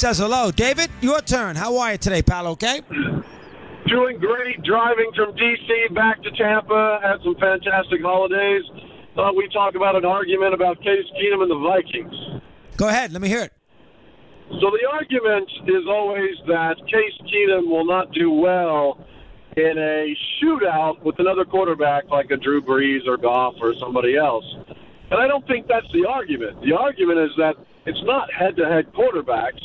says hello. David, your turn. How are you today, pal? Okay? Doing great. Driving from D.C. back to Tampa. Had some fantastic holidays. Thought we'd talk about an argument about Case Keenam and the Vikings. Go ahead. Let me hear it. So the argument is always that Case Keenam will not do well in a shootout with another quarterback like a Drew Brees or Goff or somebody else. And I don't think that's the argument. The argument is that it's not head-to-head quarterbacks.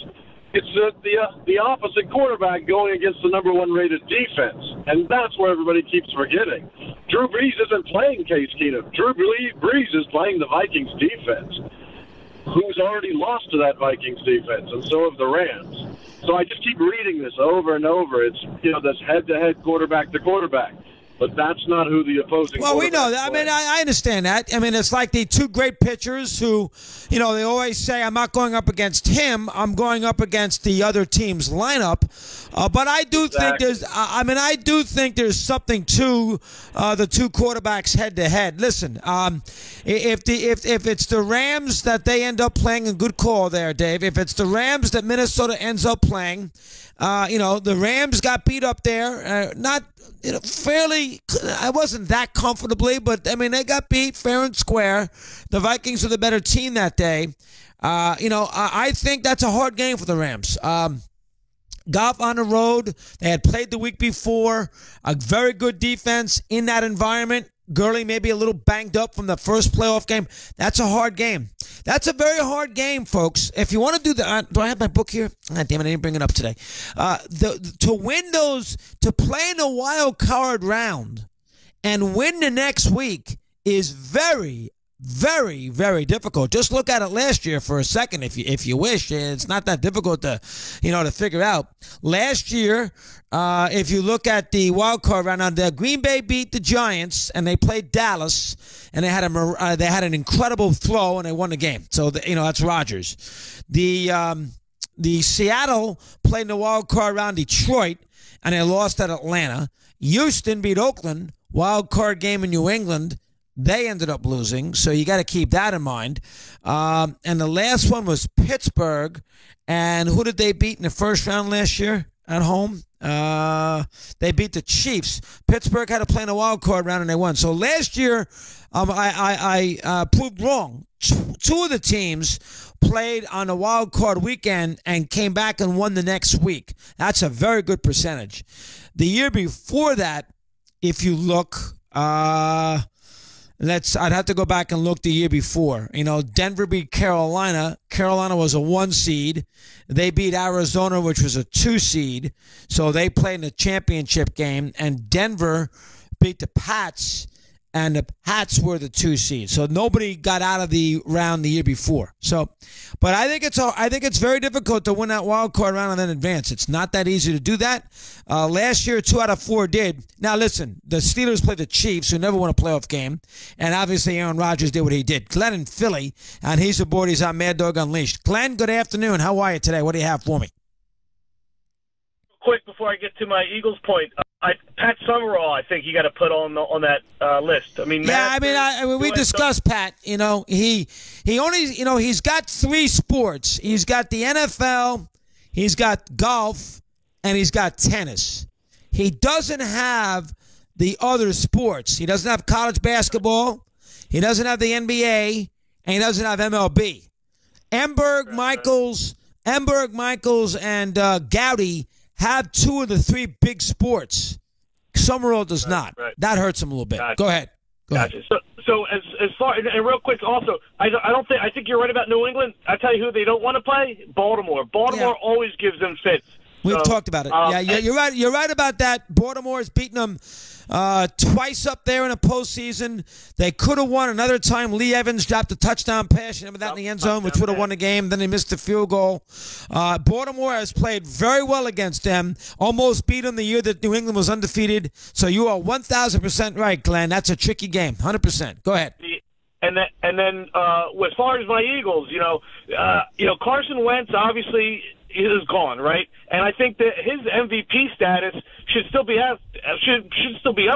It's the opposite quarterback going against the number one rated defense. And that's where everybody keeps forgetting. Drew Brees isn't playing Case Keenum. Drew Brees is playing the Vikings defense, who's already lost to that Vikings defense, and so have the Rams. So I just keep reading this over and over. It's, this head-to-head quarterback to quarterback. But that's not who the opposing. Well, we know that. I mean, I understand that. I mean, it's like the two great pitchers who, they always say, I'm not going up against him. I'm going up against the other team's lineup. But I do think I do think there's something to the two quarterbacks head to head. Listen, if it's the Rams that they end up playing, a good call there, Dave. If it's the Rams that Minnesota ends up playing, the Rams got beat up there. Not fairly. I wasn't that comfortably, but I mean they got beat fair and square. The Vikings were the better team that day. I think that's a hard game for the Rams. Goff on the road. They had played the week before. A very good defense in that environment. Gurley maybe a little banged up from the first playoff game. That's a hard game. That's a very hard game, folks. If you want to do that, do I have my book here? Ah, damn it, I didn't bring it up today. To play in the wild card round and win the next week is very, very, very difficult. Just look at it last year for a second, if you wish. It's not that difficult to figure out. Last year, if you look at the wild card round, now the Green Bay beat the Giants and they played Dallas, and they had an incredible throw and they won the game. So that's Rodgers. The Seattle played in the wild card round Detroit and they lost at Atlanta. Houston beat Oakland. Wild card game in New England. They ended up losing, so you got to keep that in mind. And the last one was Pittsburgh. And who did they beat in the first round last year at home? They beat the Chiefs. Pittsburgh had to play in a wild card round, and they won. So last year, I proved wrong. Two of the teams played on a wild card weekend and came back and won the next week. That's a very good percentage. The year before that, if you look, I'd have to go back and look the year before. Denver beat Carolina. Carolina was a 1 seed. They beat Arizona, which was a 2 seed. So they played in the championship game. And Denver beat the Pats, and the Pats were the 2 seed. So nobody got out of the round the year before. But I think it's very difficult to win that wild card round and then advance. It's not that easy to do that. Last year, 2 out of 4 did. Now listen, the Steelers played the Chiefs, who never won a playoff game, and obviously Aaron Rodgers did what he did. Glenn in Philly, and he's aboard. He's on Mad Dog Unleashed. Glenn, good afternoon. How are you today? What do you have for me? Quick before I get to my Eagles point, Pat Summerall, I think you got to put on that list. I mean, we discussed Pat. He only, he's got 3 sports. He's got the NFL, he's got golf, and he's got tennis. He doesn't have the other sports. He doesn't have college basketball. He doesn't have the NBA, and he doesn't have MLB. Emberg, Michaels, and Gowdy have 2 of the 3 big sports. Summerall does not. Right. That hurts him a little bit. Gotcha. Go ahead. Gotcha. So as far and real quick, also, I think you're right about New England. I tell you who they don't want to play: Baltimore. Baltimore always gives them fits. We've talked about it. You're right. You're right about that. Baltimore has beaten them twice up there in the postseason. They could have won another time. Lee Evans dropped a touchdown pass. Remember that in the end zone, which would have won the game. Then they missed the field goal. Baltimore has played very well against them. Almost beat them the year that New England was undefeated. So you are 1,000% right, Glenn. That's a tricky game. 100%. Go ahead. And then as far as my Eagles, Carson Wentz obviously is gone, right? And I think that his MVP status should still be up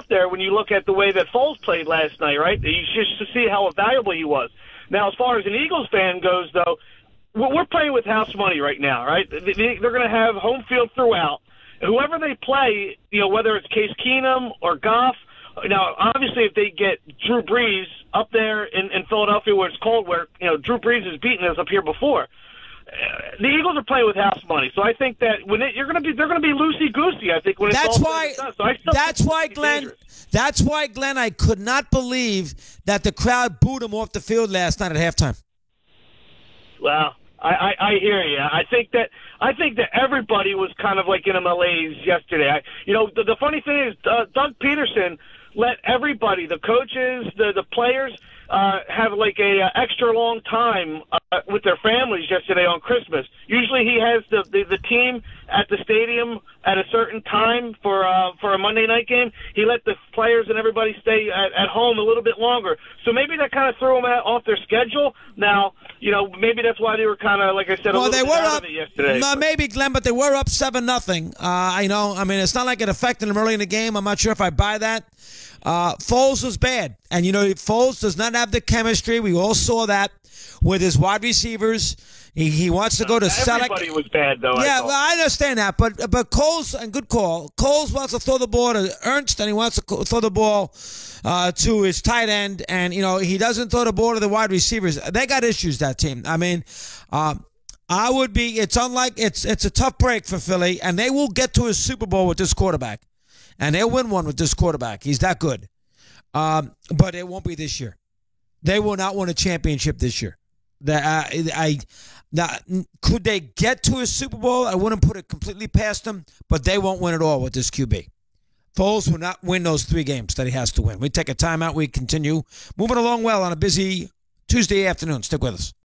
there when you look at the way that Foles played last night, right? You should see how valuable he was. Now, as far as an Eagles fan goes, though, we're playing with house money right now, right? They're going to have home field throughout. Whoever they play, whether it's Case Keenum or Goff. Now, obviously, if they get Drew Brees up there in Philadelphia where it's cold, where Drew Brees has beaten us up here before, the Eagles are playing with house money. So I think that they're going to be loosey goosey. I think when it's all said and done. So that's why, Glenn, I could not believe that the crowd booed him off the field last night at halftime. Well, I hear you. I think that everybody was kind of like in a malaise yesterday. The funny thing is, Doug Peterson let everybody, the coaches, the players, have like a extra long time with their families yesterday on Christmas. Usually he has the team at the stadium at a certain time for a Monday night game. He let the players and everybody stay at home a little bit longer. So maybe that kind of threw them off their schedule. Now, maybe that's why they were kind of, like I said, a little bit out of it yesterday. Maybe, Glenn, but they were up 7-0. It's not like it affected them early in the game. I'm not sure if I buy that. Foles was bad. And, Foles does not have the chemistry. We all saw that with his wide receivers. He wants to go to Selleck. Everybody was bad, though. Yeah, I understand that. But Coles, and good call, Coles wants to throw the ball to Ernst, and he wants to throw the ball to his tight end. And, he doesn't throw the ball to the wide receivers. They got issues, that team. I mean, it's a tough break for Philly, and they will get to a Super Bowl with this quarterback. And they'll win one with this quarterback. He's that good. But it won't be this year. They will not win a championship this year. Could they get to a Super Bowl? I wouldn't put it completely past them, but they won't win it all with this QB. Foles will not win those 3 games that he has to win. We take a timeout. We continue moving along well on a busy Tuesday afternoon. Stick with us.